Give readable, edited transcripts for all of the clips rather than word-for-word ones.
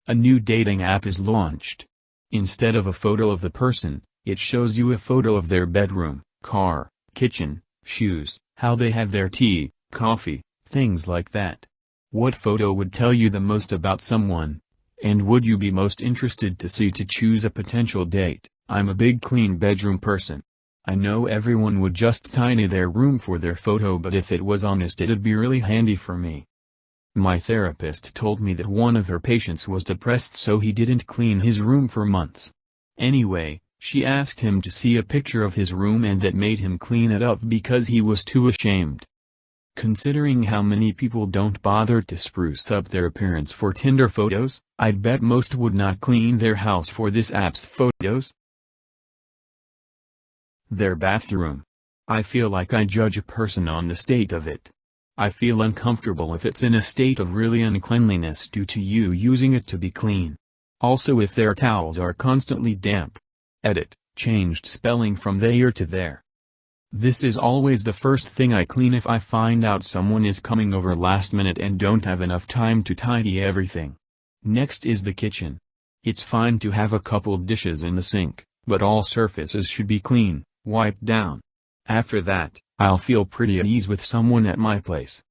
A new dating app is launched. Instead of a photo of the person, it shows you a photo of their bedroom, car, kitchen, shoes, how they have their tea, coffee, things like that. What photo would tell you the most about someone? And would you be most interested to see to choose a potential date? I'm a big clean bedroom person. I know everyone would just tidy their room for their photo, but if it was honest it'd be really handy for me. My therapist told me that one of her patients was depressed, so he didn't clean his room for months. Anyway, she asked him to see a picture of his room and that made him clean it up because he was too ashamed. Considering how many people don't bother to spruce up their appearance for Tinder photos, I'd bet most would not clean their house for this app's photos. Their bathroom. I feel like I judge a person on the state of it. I feel uncomfortable if it's in a state of really uncleanliness due to you using it to be clean. Also if their towels are constantly damp. Edit, changed spelling from there to there. This is always the first thing I clean if I find out someone is coming over last minute and don't have enough time to tidy everything. Next is the kitchen. It's fine to have a couple dishes in the sink, but all surfaces should be clean, wiped down. After that, I'll feel pretty at ease with someone at my place.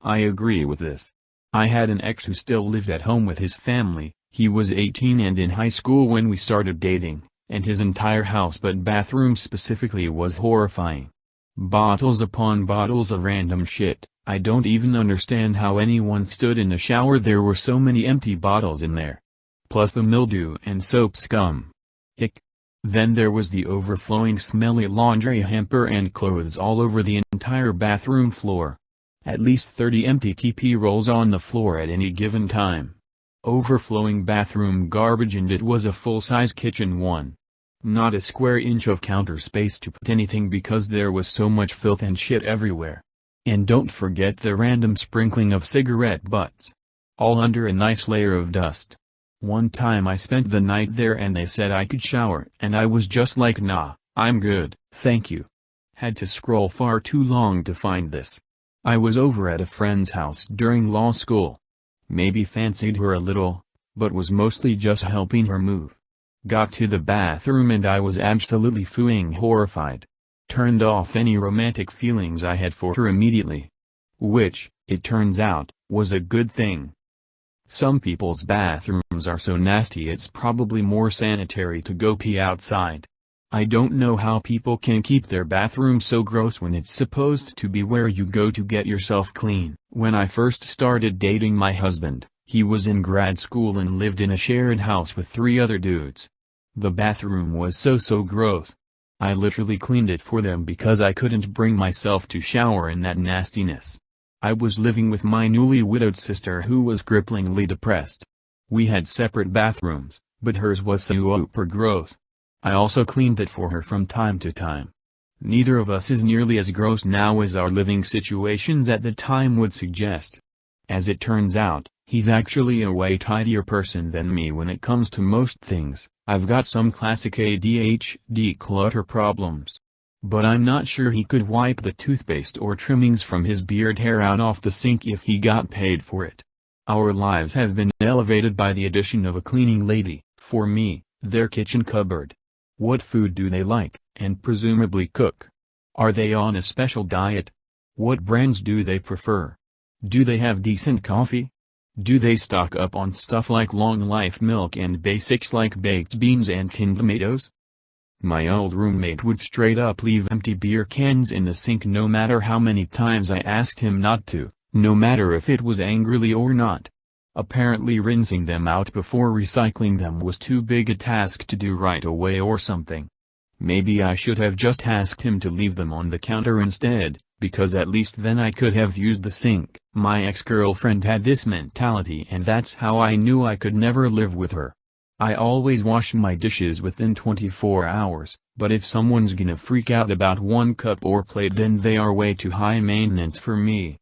I agree with this. I had an ex who still lived at home with his family. He was 18 and in high school when we started dating, and his entire house but bathroom specifically was horrifying. Bottles upon bottles of random shit. I don't even understand how anyone stood in the shower, there were so many empty bottles in there. Plus the mildew and soap scum. Ick. Then there was the overflowing smelly laundry hamper and clothes all over the entire bathroom floor. At least 30 empty TP rolls on the floor at any given time. Overflowing bathroom garbage, and it was a full-size kitchen one. Not a square inch of counter space to put anything because there was so much filth and shit everywhere. And don't forget the random sprinkling of cigarette butts. All under a nice layer of dust. One time I spent the night there and they said I could shower, and I was just like, nah, I'm good, thank you. Had to scroll far too long to find this. I was over at a friend's house during law school. Maybe fancied her a little, but was mostly just helping her move. Got to the bathroom and I was absolutely horrified. Turned off any romantic feelings I had for her immediately. Which, it turns out, was a good thing. Some people's bathrooms are so nasty it's probably more sanitary to go pee outside. I don't know how people can keep their bathroom so gross when it's supposed to be where you go to get yourself clean. When I first started dating my husband, he was in grad school and lived in a shared house with 3 other dudes. The bathroom was so gross. I literally cleaned it for them because I couldn't bring myself to shower in that nastiness. I was living with my newly widowed sister who was cripplingly depressed. We had separate bathrooms, but hers was super gross. I also cleaned it for her from time to time. Neither of us is nearly as gross now as our living situations at the time would suggest. As it turns out, he's actually a way tidier person than me when it comes to most things. I've got some classic ADHD clutter problems. But I'm not sure he could wipe the toothpaste or trimmings from his beard hair out off the sink if he got paid for it. Our lives have been elevated by the addition of a cleaning lady. For me, their kitchen cupboard. What food do they like, and presumably cook? Are they on a special diet? What brands do they prefer? Do they have decent coffee? Do they stock up on stuff like long life milk and basics like baked beans and tinned tomatoes? My old roommate would straight up leave empty beer cans in the sink no matter how many times I asked him not to, no matter if it was angrily or not. Apparently rinsing them out before recycling them was too big a task to do right away or something. Maybe I should have just asked him to leave them on the counter instead, because at least then I could have used the sink. My ex-girlfriend had this mentality and that's how I knew I could never live with her. I always wash my dishes within 24 hours, but if someone's gonna freak out about one cup or plate then they are way too high maintenance for me.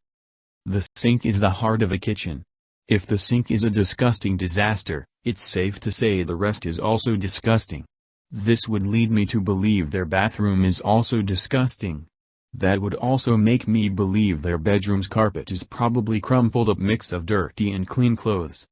The sink is the heart of a kitchen. If the sink is a disgusting disaster, it's safe to say the rest is also disgusting. This would lead me to believe their bathroom is also disgusting. That would also make me believe their bedroom's carpet is probably crumpled up mix of dirty and clean clothes.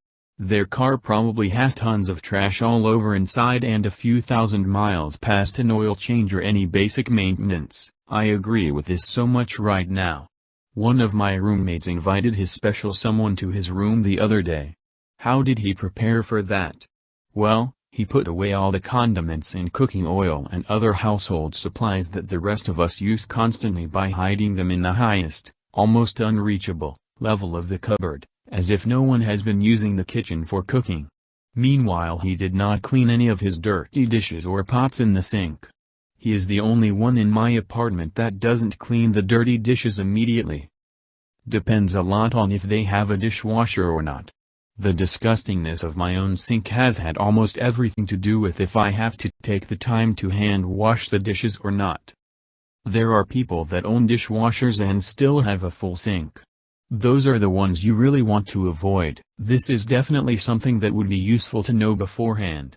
Their car probably has tons of trash all over inside and a few thousand miles past an oil change or any basic maintenance. I agree with this so much right now. One of my roommates invited his special someone to his room the other day. How did he prepare for that? Well, he put away all the condiments and cooking oil and other household supplies that the rest of us use constantly by hiding them in the highest, almost unreachable, level of the cupboard, as if no one has been using the kitchen for cooking. Meanwhile, he did not clean any of his dirty dishes or pots in the sink. He is the only one in my apartment that doesn't clean the dirty dishes immediately. Depends a lot on if they have a dishwasher or not. The disgustingness of my own sink has had almost everything to do with if I have to take the time to hand wash the dishes or not. There are people that own dishwashers and still have a full sink. Those are the ones you really want to avoid. This is definitely something that would be useful to know beforehand.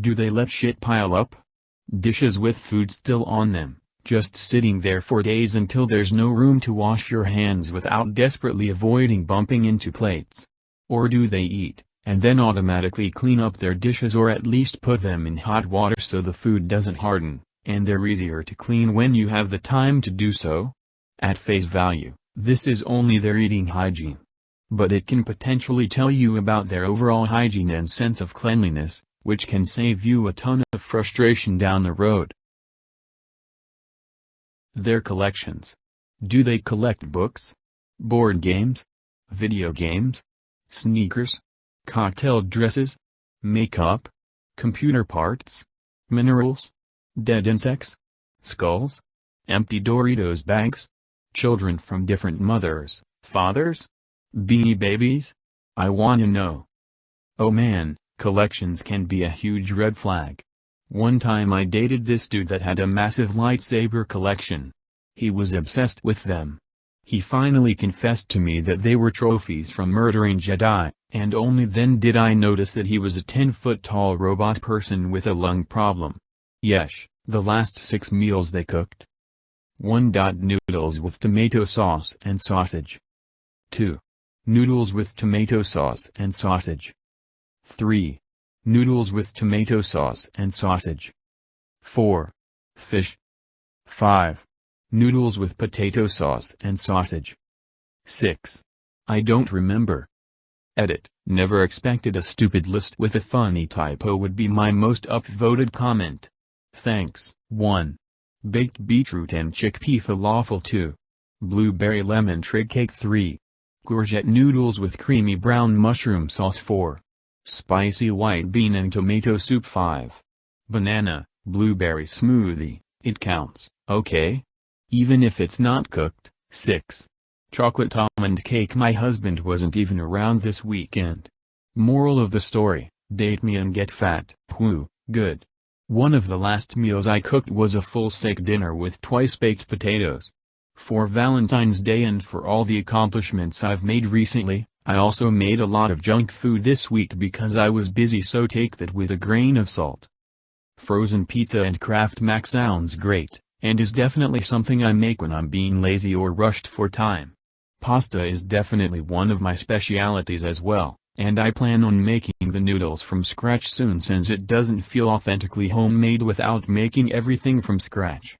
Do they let shit pile up? Dishes with food still on them, just sitting there for days until there's no room to wash your hands without desperately avoiding bumping into plates. Or do they eat, and then automatically clean up their dishes or at least put them in hot water so the food doesn't harden, and they're easier to clean when you have the time to do so? At face value, this is only their eating hygiene. But it can potentially tell you about their overall hygiene and sense of cleanliness, which can save you a ton of frustration down the road. Their collections. Do they collect books? Board games? Video games? Sneakers? Cocktail dresses? Makeup? Computer parts? Minerals? Dead insects? Skulls? Empty Doritos bags? Children from different mothers, fathers? Beanie Babies? I wanna know. Oh man, collections can be a huge red flag. One time I dated this dude that had a massive lightsaber collection. He was obsessed with them. He finally confessed to me that they were trophies from murdering Jedi, and only then did I notice that he was a 10-foot-tall robot person with a lung problem. Yesh, the last 6 meals they cooked. 1. Noodles with tomato sauce and sausage. 2. Noodles with tomato sauce and sausage. 3. Noodles with tomato sauce and sausage. 4. Fish. 5. Noodles with potato sauce and sausage. 6. I don't remember. Edit. Never expected a stupid list with a funny typo would be my most upvoted comment. Thanks. 1. Baked beetroot and chickpea falafel. 2. Blueberry lemon trig cake. 3. Courgette noodles with creamy brown mushroom sauce. 4. Spicy white bean and tomato soup. 5. Banana, blueberry smoothie. It counts, okay? Even if it's not cooked. 6. Chocolate almond cake. My husband wasn't even around this weekend. Moral of the story, date me and get fat. Whew, good. One of the last meals I cooked was a full steak dinner with twice baked potatoes. For Valentine's Day and for all the accomplishments I've made recently, I also made a lot of junk food this week because I was busy, so take that with a grain of salt. Frozen pizza and Kraft Mac sounds great, and is definitely something I make when I'm being lazy or rushed for time. Pasta is definitely one of my specialities as well, and I plan on making the noodles from scratch soon since it doesn't feel authentically homemade without making everything from scratch.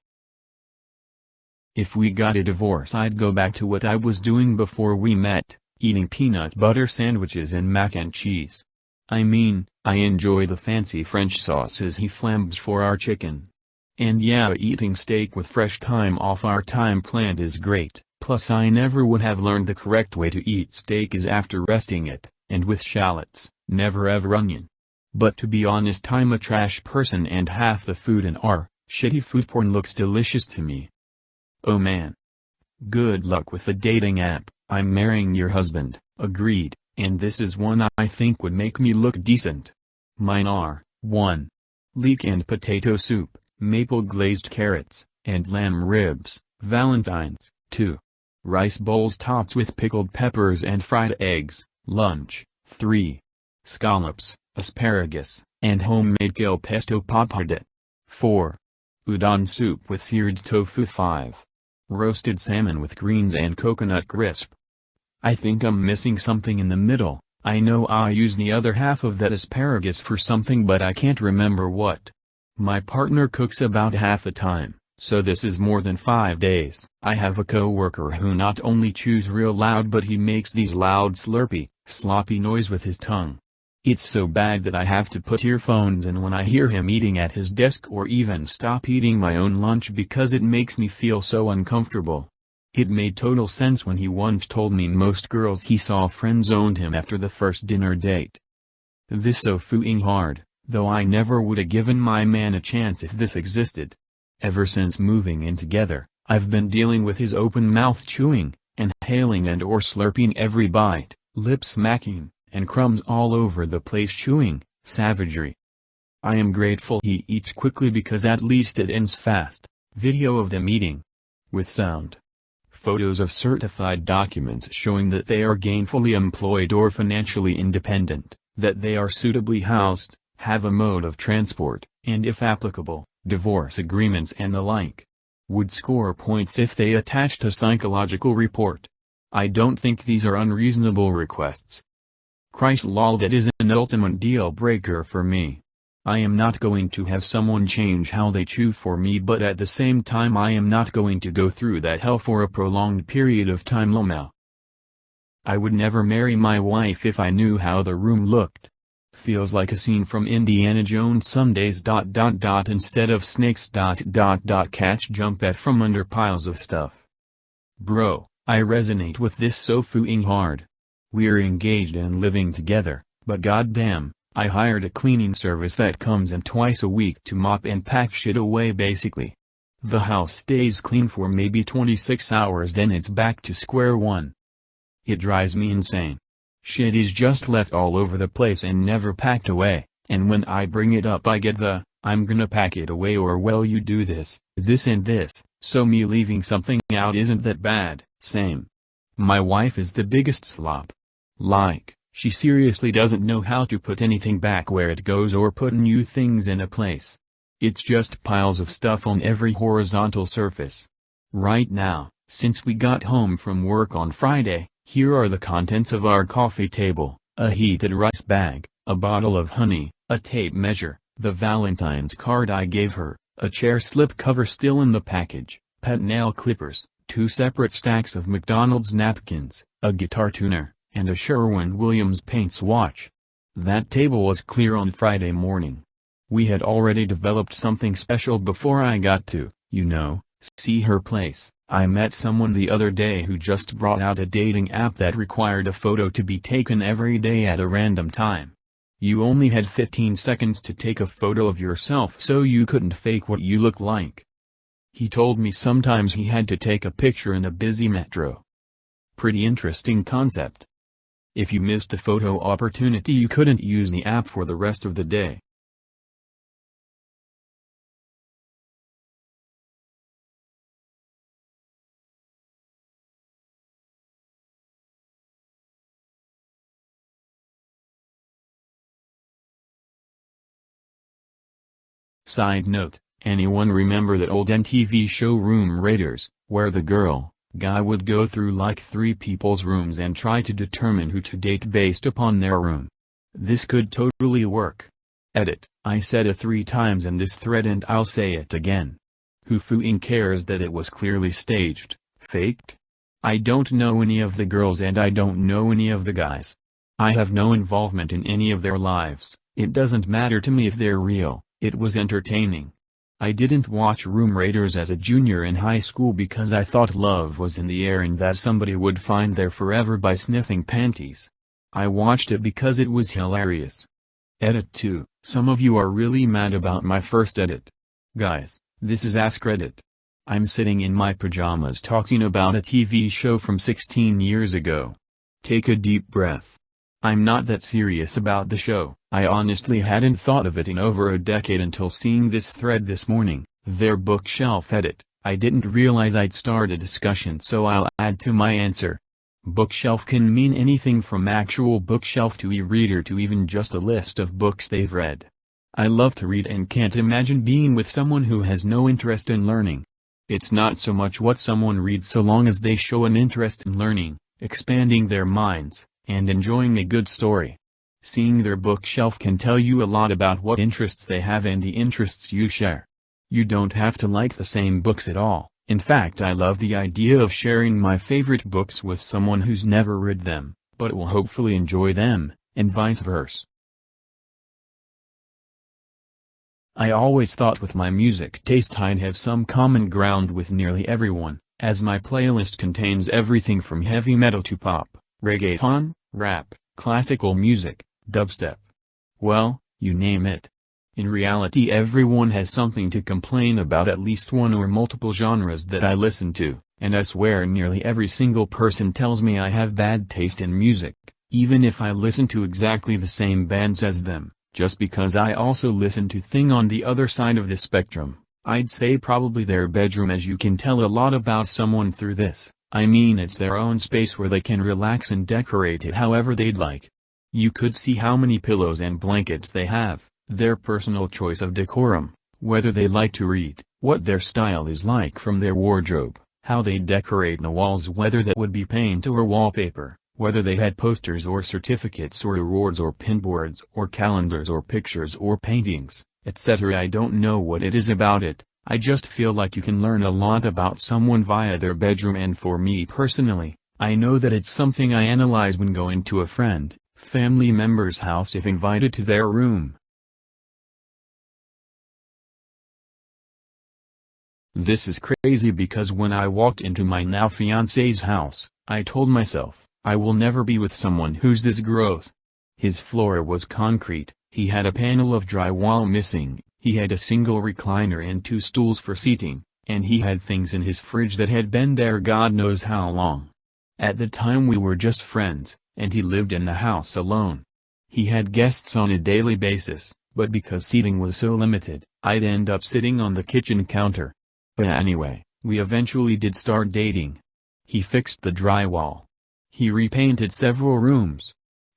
If we got a divorce, I'd go back to what I was doing before we met, eating peanut butter sandwiches and mac and cheese. I mean, I enjoy the fancy French sauces he flambs for our chicken. And yeah, eating steak with fresh thyme off our thyme plant is great, plus I never would have learned the correct way to eat steak is after resting it, and with shallots, never ever onion. But to be honest, I'm a trash person and half the food in our shitty food porn looks delicious to me. Oh man. Good luck with the dating app. I'm marrying your husband, agreed, and this is one I think would make me look decent. Mine are, 1. Leek and potato soup, maple glazed carrots, and lamb ribs, Valentine's. 2. Rice bowls topped with pickled peppers and fried eggs, lunch. 3. Scallops, asparagus, and homemade kale pesto pappardette. 4. Udon soup with seared tofu. 5. Roasted salmon with greens and coconut crisp. I think I'm missing something in the middle. I know I use the other half of that asparagus for something but I can't remember what. My partner cooks about half the time, so this is more than 5 days. I have a coworker who not only chews real loud but he makes these loud slurpy, sloppy noise with his tongue. It's so bad that I have to put earphones in when I hear him eating at his desk or even stop eating my own lunch because it makes me feel so uncomfortable. It made total sense when he once told me most girls he saw friend-zoned him after the first dinner date. This so f***ing hard, though I never would have given my man a chance if this existed. Ever since moving in together, I've been dealing with his open-mouth chewing, inhaling and/or slurping every bite, lip smacking, and crumbs all over the place chewing, savagery. I am grateful he eats quickly because at least it ends fast. Video of them eating. With sound. Photos of certified documents showing that they are gainfully employed or financially independent, that they are suitably housed, have a mode of transport, and if applicable, divorce agreements and the like. Would score points if they attached a psychological report. I don't think these are unreasonable requests. Christ lol, that is an ultimate deal breaker for me. I am not going to have someone change how they chew for me, but at the same time I am not going to go through that hell for a prolonged period of time. Lol. I would never marry my wife if I knew how the room looked. Feels like a scene from Indiana Jones Sundays ... instead of snakes ... cats jump at from under piles of stuff. Bro, I resonate with this so f***ing hard. We're engaged and living together, but goddamn, I hired a cleaning service that comes in twice a week to mop and pack shit away basically. The house stays clean for maybe 26 hours, then it's back to square one. It drives me insane. Shit is just left all over the place and never packed away, and when I bring it up I get the, I'm gonna pack it away, or well you do this and this, so me leaving something out isn't that bad. Same. My wife is the biggest slop. Like, she seriously doesn't know how to put anything back where it goes or put new things in a place. It's just piles of stuff on every horizontal surface. Right now, since we got home from work on Friday, here are the contents of our coffee table: a heated rice bag, a bottle of honey, a tape measure, the Valentine's card I gave her, a chair slip cover still in the package, pet nail clippers, 2 separate stacks of McDonald's napkins, a guitar tuner, and a Sherwin-Williams paint swatch. That table was clear on Friday morning. We had already developed something special before I got to, see her place. I met someone the other day who just brought out a dating app that required a photo to be taken every day at a random time. You only had 15 seconds to take a photo of yourself so you couldn't fake what you look like. He told me sometimes he had to take a picture in a busy metro. Pretty interesting concept. If you missed a photo opportunity you couldn't use the app for the rest of the day. Side note, anyone remember that old MTV show Room Raiders, where the guy would go through like 3 people's rooms and try to determine who to date based upon their room? This could totally work. Edit, I said it 3 times in this thread and I'll say it again. Who f***ing cares that it was clearly staged, faked? I don't know any of the girls and I don't know any of the guys. I have no involvement in any of their lives. It doesn't matter to me if they're real. It was entertaining. I didn't watch Room Raiders as a junior in high school because I thought love was in the air and that somebody would find their forever by sniffing panties. I watched it because it was hilarious. Edit 2, some of you are really mad about my first edit. Guys, this is AskReddit. I'm sitting in my pajamas talking about a TV show from 16 years ago. Take a deep breath. I'm not that serious about the show. I honestly hadn't thought of it in over a decade until seeing this thread this morning. Their bookshelf edit. I didn't realize I'd start a discussion, so I'll add to my answer. Bookshelf can mean anything from actual bookshelf to e-reader to even just a list of books they've read. I love to read and can't imagine being with someone who has no interest in learning. It's not so much what someone reads so long as they show an interest in learning, expanding their minds, and enjoying a good story. Seeing their bookshelf can tell you a lot about what interests they have and the interests you share. You don't have to like the same books at all. In fact, I love the idea of sharing my favorite books with someone who's never read them, but will hopefully enjoy them, and vice versa. I always thought with my music taste I'd have some common ground with nearly everyone, as my playlist contains everything from heavy metal to pop, reggaeton, rap, classical music, dubstep. Well, you name it. In reality, everyone has something to complain about, at least one or multiple genres that I listen to, and I swear nearly every single person tells me I have bad taste in music, even if I listen to exactly the same bands as them. Just because I also listen to things on the other side of the spectrum, I'd say probably their bedroom, as you can tell a lot about someone through this. I mean, it's their own space where they can relax and decorate it however they'd like. You could see how many pillows and blankets they have, their personal choice of decorum, whether they like to read, what their style is like from their wardrobe, how they decorate the walls, whether that would be paint or wallpaper, whether they had posters or certificates or awards or pinboards or calendars or pictures or paintings, etc. I don't know what it is about it, I just feel like you can learn a lot about someone via their bedroom, and for me personally, I know that it's something I analyze when going to a friend, family member's house if invited to their room. This is crazy because when I walked into my now fiance's house, I told myself, I will never be with someone who's this gross. His floor was concrete, he had a panel of drywall missing, he had a single recliner and 2 stools for seating, and he had things in his fridge that had been there God knows how long. At the time we were just friends, and he lived in the house alone. He had guests on a daily basis, but because seating was so limited, I'd end up sitting on the kitchen counter. But anyway, we eventually did start dating. He fixed the drywall. He repainted several rooms.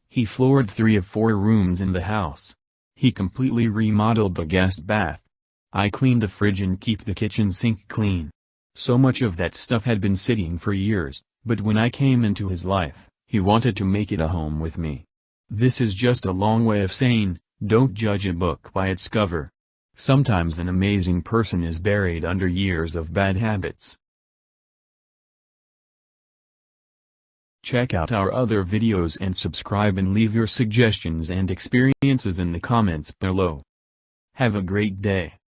He floored 3 of 4 rooms in the house. He completely remodeled the guest bath. I cleaned the fridge and keep the kitchen sink clean. So much of that stuff had been sitting for years, but when I came into his life, he wanted to make it a home with me. This is just a long way of saying, don't judge a book by its cover. Sometimes an amazing person is buried under years of bad habits. Check out our other videos and subscribe, and leave your suggestions and experiences in the comments below. Have a great day.